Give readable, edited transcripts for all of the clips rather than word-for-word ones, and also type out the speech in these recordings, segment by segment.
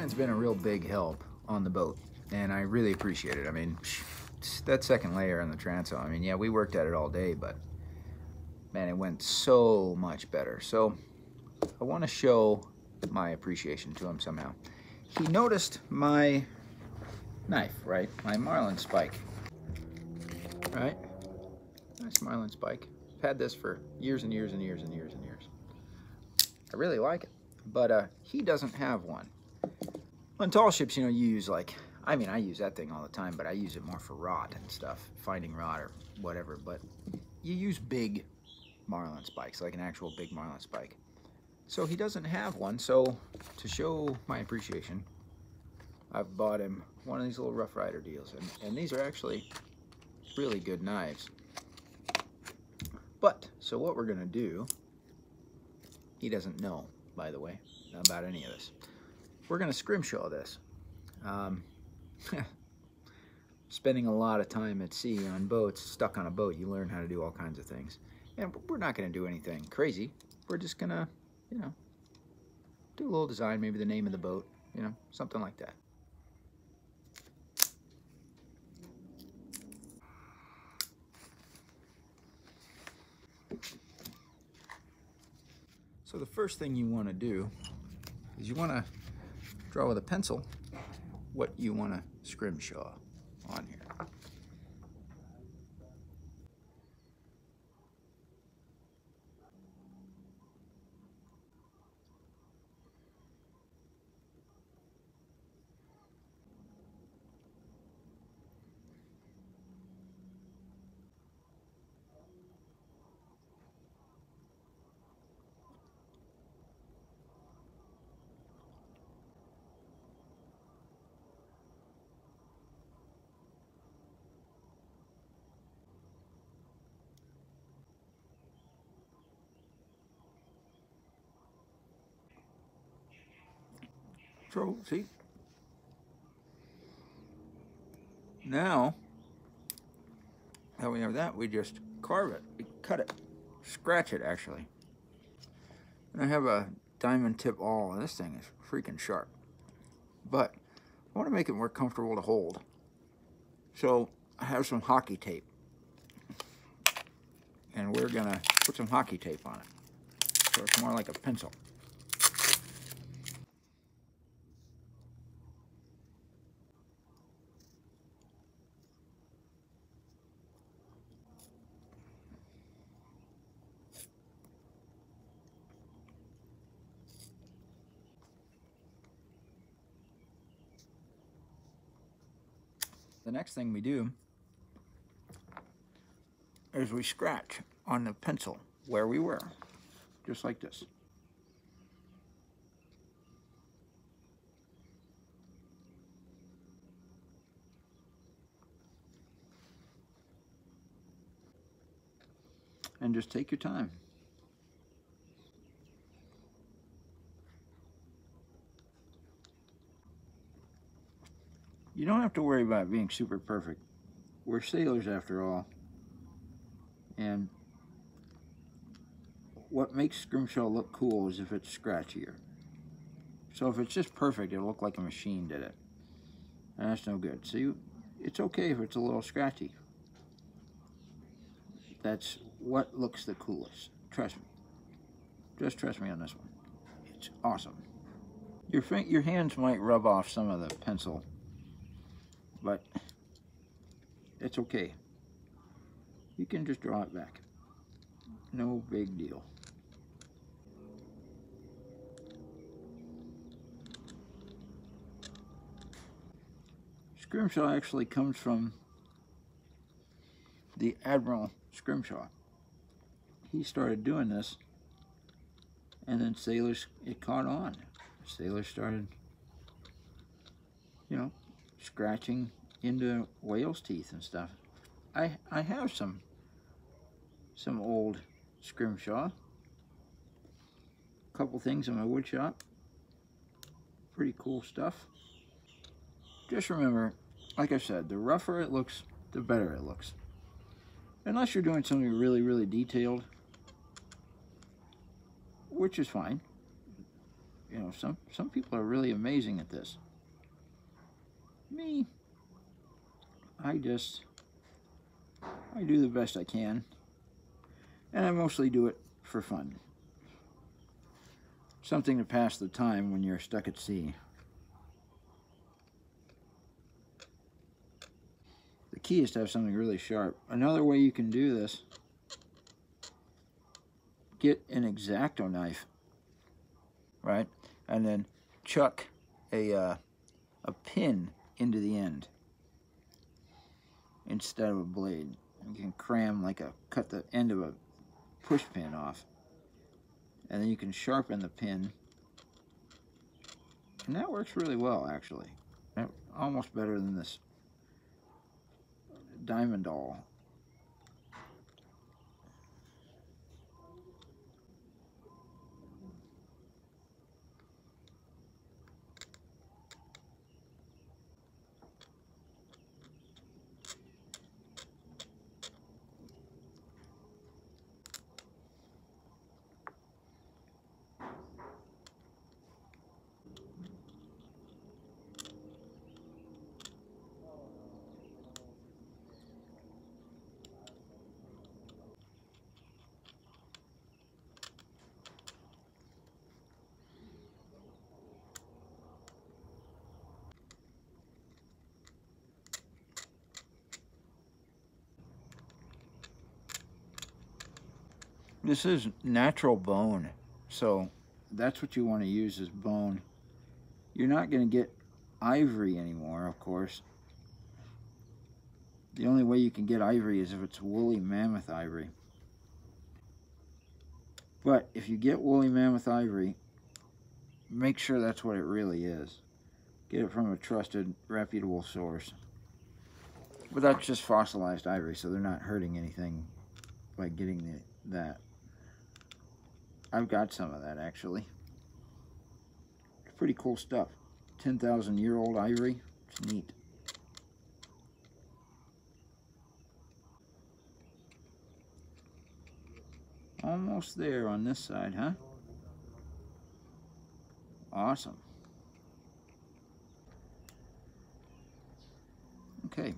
Brian's been a real big help on the boat, and I really appreciate it. I mean, that second layer on the transom, I mean, yeah, we worked at it all day, but man, it went so much better. So I want to show my appreciation to him somehow. He noticed my knife, right? My marlin spike, right? Nice marlin spike. I've had this for years and years and years and years and years. I really like it, but he doesn't have one. On tall ships, you know, you use like, I mean, I use that thing all the time, but I use it more for rot and stuff, finding rot or whatever, but you use big marlin spikes, like an actual big marlin spike. So he doesn't have one, so to show my appreciation, I've bought him one of these little Rough Rider deals, and these are actually really good knives. But, so what we're gonna do, he doesn't know, by the way, about any of this. We're gonna scrimshaw this. Spending a lot of time at sea on boats, stuck on a boat, you learn how to do all kinds of things. And we're not gonna do anything crazy. We're just gonna, you know, do a little design, maybe the name of the boat, you know, something like that. So the first thing you want to do is you want to draw with a pencil what you want to scrimshaw on here. So, see? Now that we have that, we just carve it, we cut it, scratch it actually. And I have a diamond tip awl, and this thing is freaking sharp. But I want to make it more comfortable to hold. So I have some hockey tape. And we're gonna put some hockey tape on it. So it's more like a pencil. The next thing we do is we scratch on the pencil where we were, just like this. And just take your time. You don't have to worry about being super perfect. We're sailors after all. And what makes scrimshaw look cool is if it's scratchier. So if it's just perfect, it'll look like a machine did it. And that's no good. So it's okay if it's a little scratchy. That's what looks the coolest. Trust me. Just trust me on this one. It's awesome. Your hands might rub off some of the pencil, but it's okay. You can just draw it back. No big deal. Scrimshaw actually comes from the Admiral Scrimshaw. He started doing this, and then sailors, it caught on. Sailors started, you know, scratching into whale's teeth and stuff. I have some old Scrimshaw. A couple things in my wood shop. Pretty cool stuff. Just remember, like I said, the rougher it looks, the better it looks. Unless you're doing something really, really detailed, which is fine. You know, some people are really amazing at this. Me, I do the best I can, and I mostly do it for fun. Something to pass the time when you're stuck at sea. The key is to have something really sharp. Another way you can do this, get an X-Acto knife, right? And then chuck a pin into the end instead of a blade. You can cram cut the end of a push pin off. And then you can sharpen the pin. And that works really well, actually. Almost better than this diamond awl. This is natural bone, so that's what you want to use is bone. You're not going to get ivory anymore, of course. The only way you can get ivory is if it's woolly mammoth ivory. But if you get woolly mammoth ivory, make sure that's what it really is. Get it from a trusted, reputable source. But that's just fossilized ivory, so they're not hurting anything by getting that. I've got some of that, actually. It's pretty cool stuff. 10,000-year-old ivory. It's neat. Almost there on this side, huh? Awesome. Okay.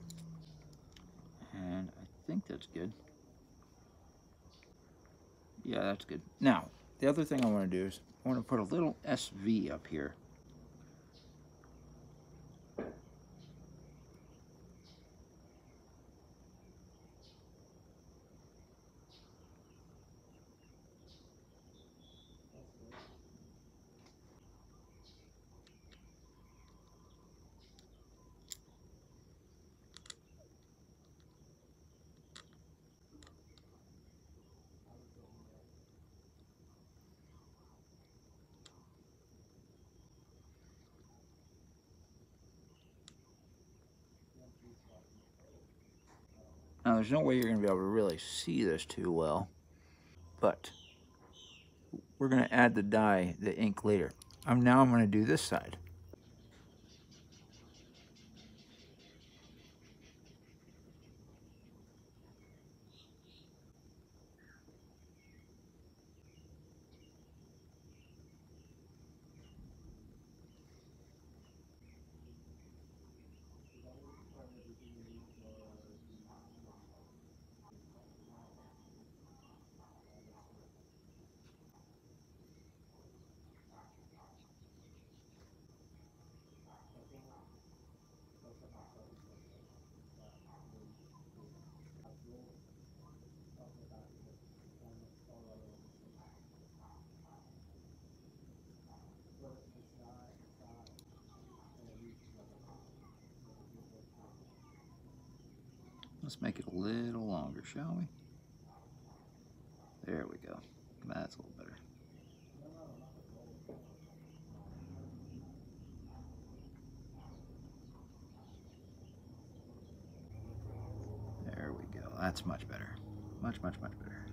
And I think that's good. Yeah, that's good. Now, the other thing I want to do is I want to put a little SV up here. Now, there's no way you're going to be able to really see this too well, but we're going to add the dye, the ink later. Now I'm going to do this side. Let's make it a little longer, shall we? There we go. That's a little better. There we go. That's much better. Much, much, much better.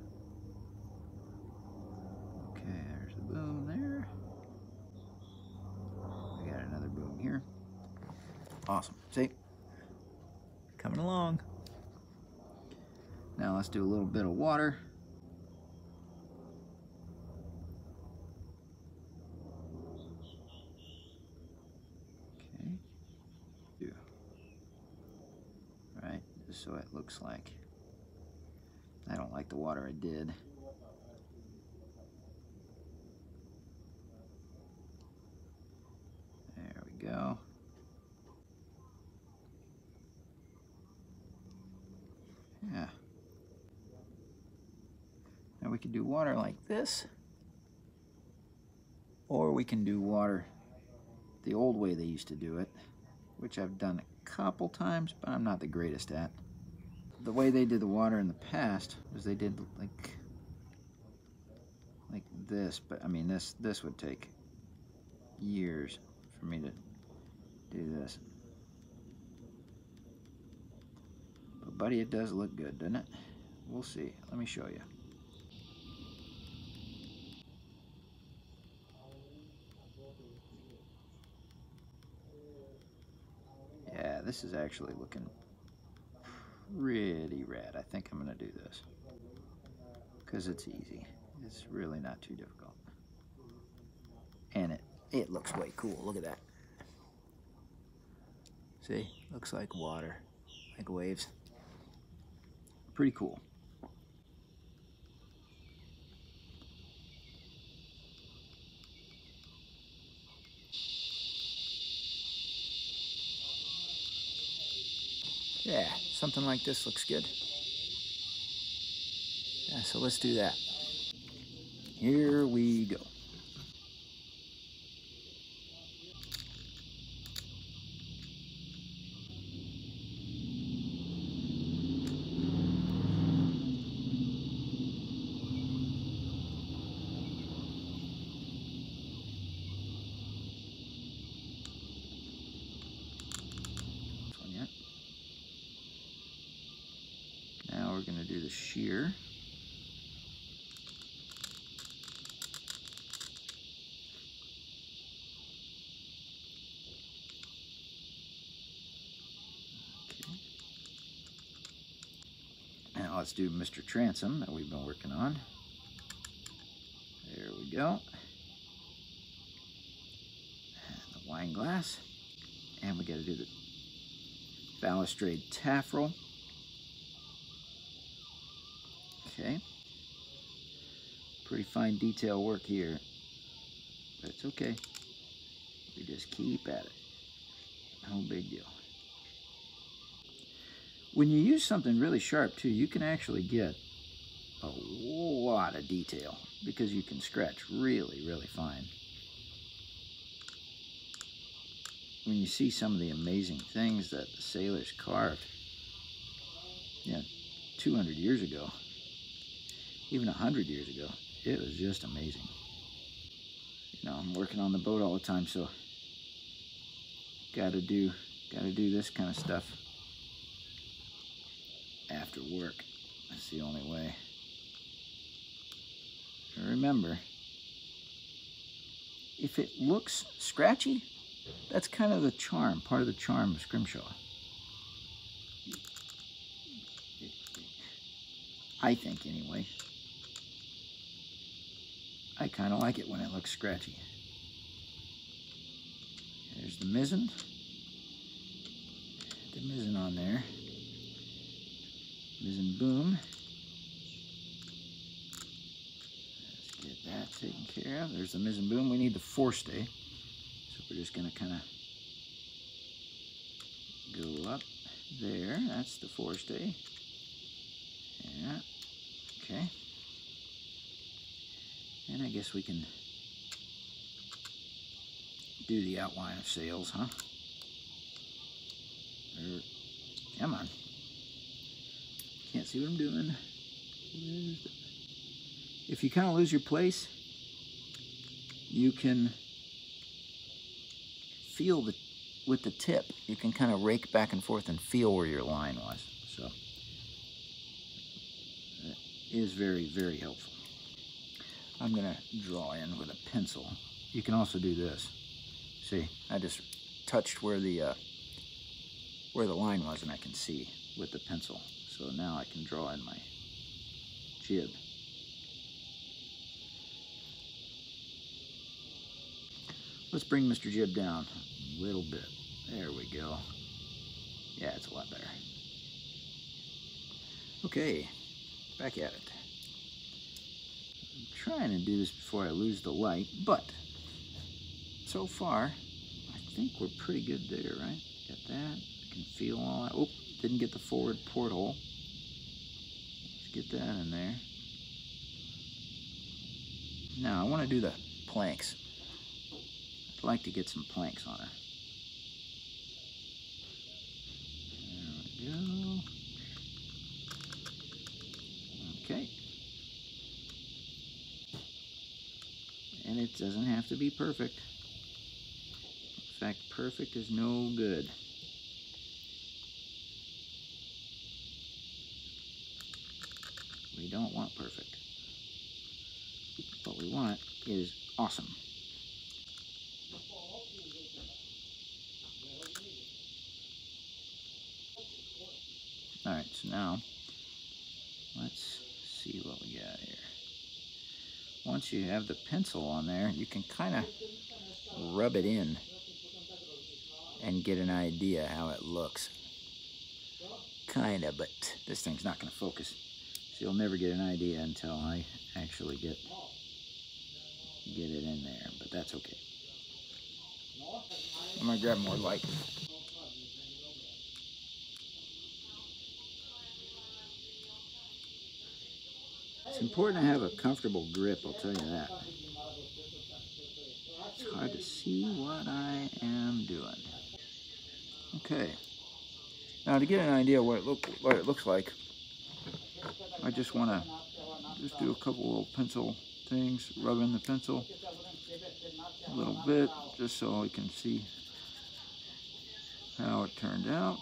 Okay, there's the boom there. We got another boom here. Awesome. See? Coming along. Now let's do a little bit of water. just so it looks like. I don't like the water I did. There we go. Yeah. Now we can do water like this, or we can do water the old way they used to do it, which I've done a couple times, but I'm not the greatest at. The way they did the water in the past was they did like this, but I mean this would take years for me to do this. But buddy, it does look good, doesn't it? We'll see. Let me show you. Yeah, this is actually looking pretty rad. I think I'm gonna do this because it's easy. It's really not too difficult. And it looks way cool. Look at that. See? Looks like water, like waves. Pretty cool. Yeah, something like this looks good. Yeah, so let's do that. Here we go. This one yet. Now we're going to do the shear. Okay. Now let's do Mr. Transom that we've been working on. There we go. And the wine glass. And we got to do the balustrade taffrail. Okay. Pretty fine detail work here. But it's okay. We just keep at it. No big deal. When you use something really sharp too, you can actually get a lot of detail because you can scratch really, really fine. When you see some of the amazing things that the sailors carved, 200 years ago, even 100 years ago, it was just amazing. You know, I'm working on the boat all the time, so gotta do this kind of stuff after work. That's the only way. And remember, if it looks scratchy, that's kind of the charm, part of the charm of Scrimshaw. I think, anyway. I kind of like it when it looks scratchy. There's the mizzen. The mizzen on there. Mizzen boom. Let's get that taken care of. There's the mizzen boom. We need the forestay. So we're just going to kind of go up there. That's the forestay. Yeah. Okay. And I guess we can do the outline of sails, huh? Come on. Can't see what I'm doing. If you kind of lose your place, you can feel with the tip, you can kind of rake back and forth and feel where your line was. So that is very, very helpful. I'm going to draw in with a pencil. You can also do this. See, I just touched where the line was, and I can see with the pencil. So now I can draw in my jib. Let's bring Mr. Jib down a little bit. There we go. Yeah, it's a lot better. Okay, back at it. I'm trying to do this before I lose the light, but so far, I think we're pretty good there, right? Got that. I can feel all that. Oh, didn't get the forward porthole. Let's get that in there. Now, I want to do the planks. I'd like to get some planks on her. There we go. Okay. And it doesn't have to be perfect. In fact, perfect is no good. We don't want perfect. What we want is awesome. Alright, so now let's see what we got here. Once you have the pencil on there, you can kind of rub it in and get an idea how it looks. Kinda, but this thing's not going to focus. So you'll never get an idea until I actually get it in there, but that's okay. I'm going to grab more light. It's important to have a comfortable grip, I'll tell you that. It's hard to see what I am doing. Okay. Now to get an idea what it looks like, I just want to do a couple little pencil things, rub in the pencil a little bit, just so I can see how it turned out.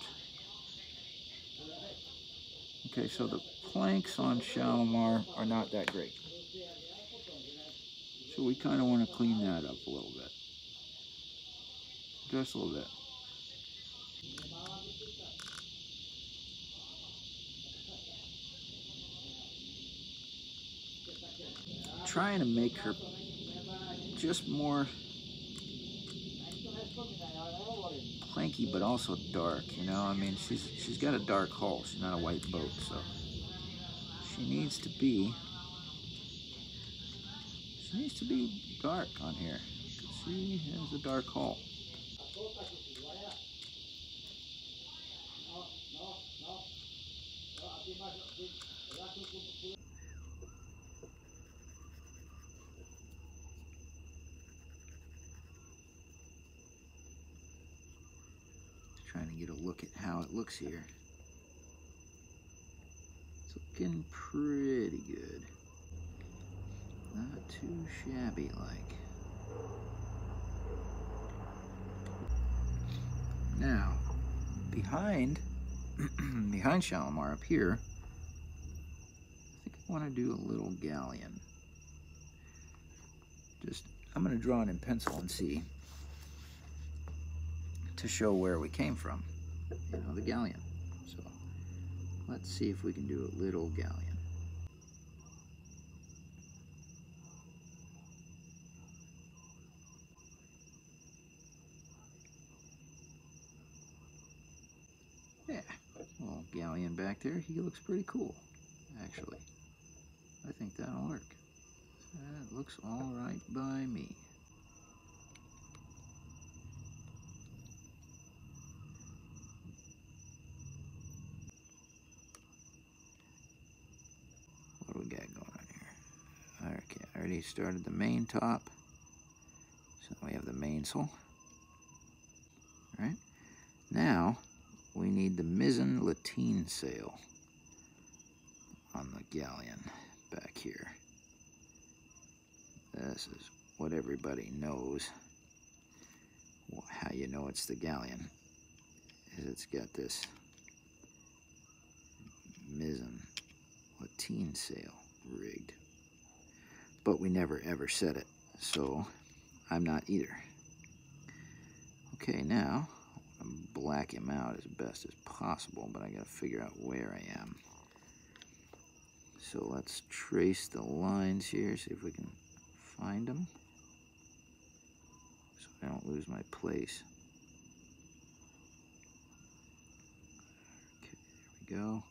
Okay, so the planks on Shalimar are not that great. So we kind of want to clean that up a little bit. Just a little bit. Trying to make her just more planky, but also dark, you know? I mean, she's got a dark hull. She's not a white boat, so she needs to be dark on here. She has a dark hull. Trying to get a look at how it looks here. It's looking pretty good. Not too shabby like. Now, behind Shalimar up here, I think I want to do a little galleon. I'm going to draw it in pencil and see, to show where we came from, you know, the galleon. So let's see if we can do a little galleon. Yeah, little galleon back there. He looks pretty cool, actually. I think that'll work. That looks all right by me. What do we got going on here? Okay, I already started the main top. So we have the mainsail. All right. Now we need the mizzen lateen sail on the galleon back here. This is what everybody knows. How you know it's the galleon is it's got this mizzen lateen sail rigged, but we never ever set it, so I'm not either. Okay, now I'm gonna black him out as best as possible, but I gotta figure out where I am. So let's trace the lines here, see if we can find them, so I don't lose my place. Okay, there we go.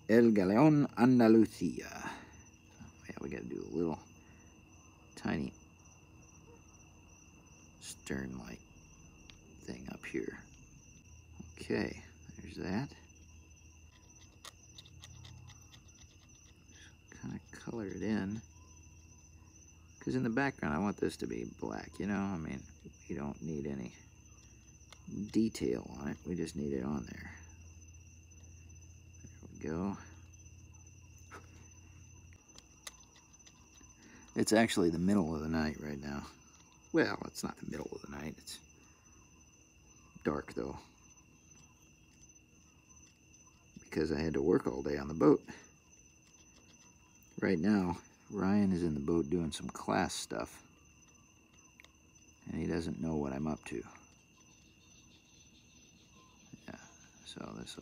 El Galeon Andalucia. Yeah, we got to do a little tiny stern light thing up here. Okay, there's that. Kind of color it in, because in the background I want this to be black, you know. I mean, you don't need any detail on it, we just need it on there. There we go. It's actually the middle of the night right now. Well, it's not the middle of the night, it's dark though, because I had to work all day on the boat. Right now, Ryan is in the boat doing some class stuff, and he doesn't know what I'm up to. Yeah, so this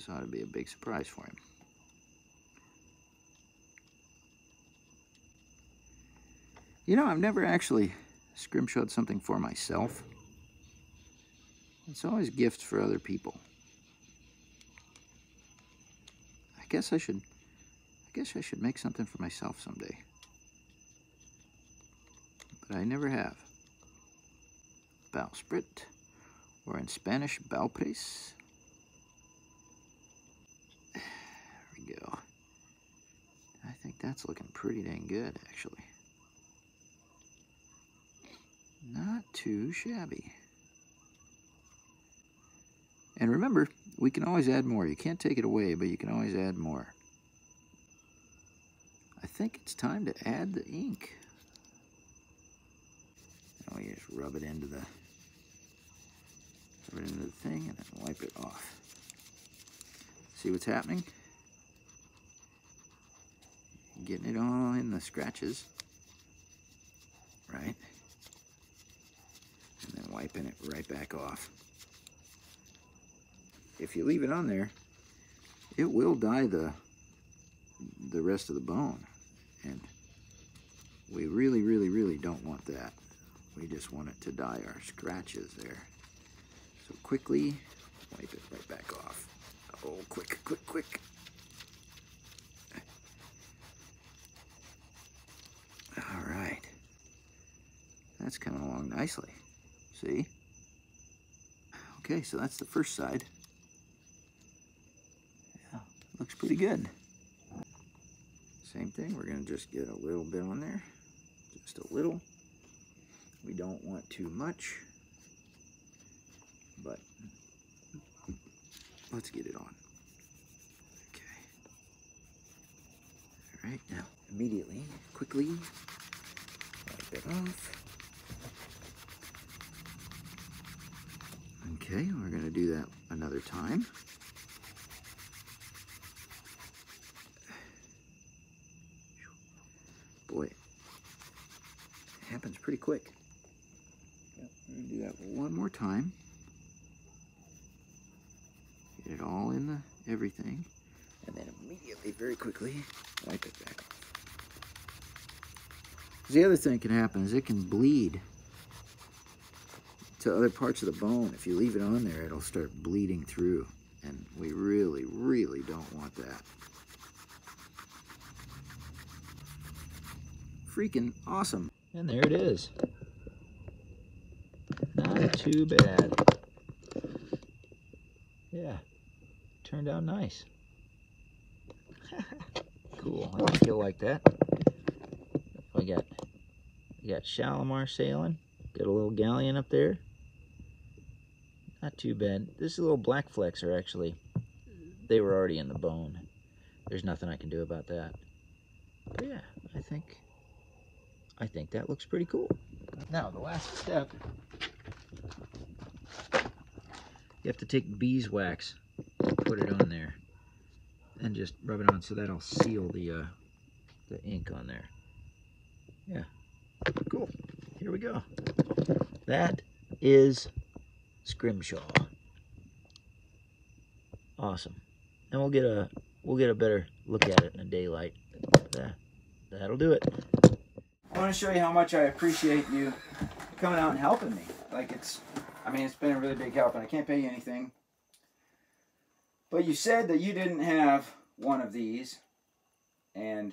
ought to be a big surprise for him. You know, I've never actually scrimshawed something for myself. It's always gifts for other people. I guess I should make something for myself someday. But I never have. Bowsprit, or in Spanish, bowpres. There we go. I think that's looking pretty dang good, actually. Not too shabby. And remember, we can always add more. You can't take it away, but you can always add more. I think it's time to add the ink. Now we just rub it into the thing and then wipe it off. See what's happening? Getting it all in the scratches, right? And then wiping it right back off. If you leave it on there, it will dye the rest of the bone, and we really, really, really don't want that. We just want it to dye our scratches there. So quickly wipe it right back off. Oh, quick, quick, quick. All right. That's coming along nicely. See? Okay, so that's the first side. Yeah, looks pretty good. Same thing, we're going to just get a little bit on there. Just a little. We don't want too much, but let's get it on. Okay. All right, now immediately, quickly, wipe it off. Okay, we're going to do that another time. Boy, it happens pretty quick. Yep, we're going to do that one more time. Get it all in the everything, and then immediately, very quickly, wipe it back off. The other thing that can happen is it can bleed to other parts of the bone. If you leave it on there, it'll start bleeding through, and we really, really don't want that. Freaking awesome. And there it is. Not too bad. Yeah, turned out nice. Cool, I think you'll like that. We got Shalimar sailing. Got a little galleon up there. Not too bad. This little black flecks are actually, they were already in the bone. There's nothing I can do about that. But yeah, I think that looks pretty cool. Now, the last step, you have to take beeswax, put it on there, and just rub it on so that'll seal the ink on there. Yeah, cool. Here we go. That is Scrimshaw. Awesome. And we'll get a better look at it in the daylight. That'll do it. I want to show you how much I appreciate you coming out and helping me. Like, it's been a really big help, and I can't pay you anything. But you said that you didn't have one of these, and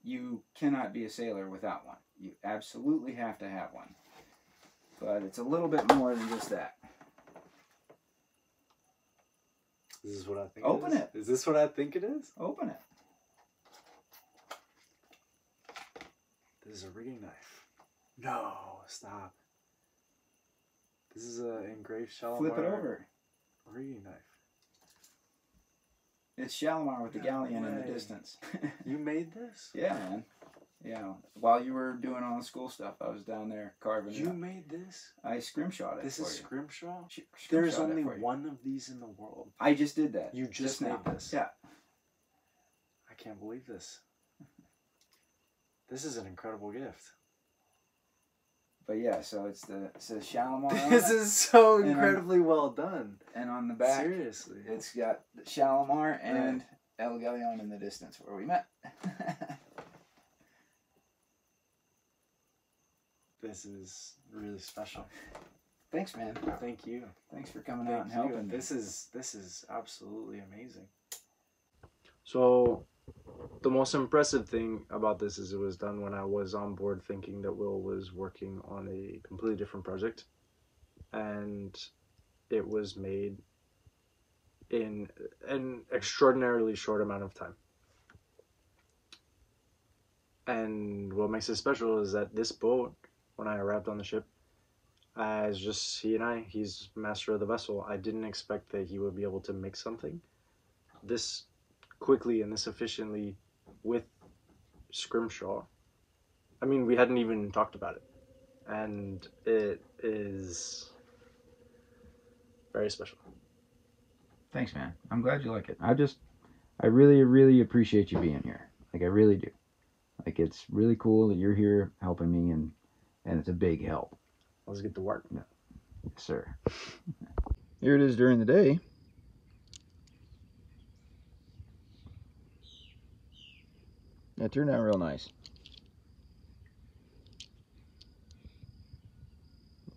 you cannot be a sailor without one. You absolutely have to have one. But it's a little bit more than just that. This is what I think Open it. Is this what I think it is? Open it. This is a rigging knife. No, stop. This is a engraved Shalimar. Flip it over. Rigging knife. It's Shalimar with the galleon in the way. distance. You made this? Yeah, man. Yeah. While you were doing all the school stuff, I was down there carving it You up. made this? I scrimshawed it This for is you. Scrimshaw? Scrimshawed There's it only for you. one of these in the world. I just did that. You just made now. this? Yeah. I can't believe this. This is an incredible gift. But yeah, so it says Shalimar on This it, is so And incredibly well done. and on the back, Seriously. it's got Shalimar and El Galleon in the distance where we met. This is really special. Thanks, man. Thank you. Thanks for coming out and Thank you. helping me. This is absolutely amazing. So the most impressive thing about this is it was done when I was on board thinking that Will was working on a completely different project, and it was made in an extraordinarily short amount of time. And what makes it special is that this boat, when I arrived on the ship, as just he and I, he's master of the vessel, I didn't expect that he would be able to make something this quickly and this efficiently with Scrimshaw. I mean, we hadn't even talked about it, and it is very special. Thanks, man. I'm glad you like it. I really, really appreciate you being here. Like, I really do. Like, it's really cool that you're here helping me, and it's a big help. Let's get to work. Yes, sir. Here it is during the day. That turned out real nice.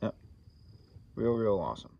Yep. Real awesome.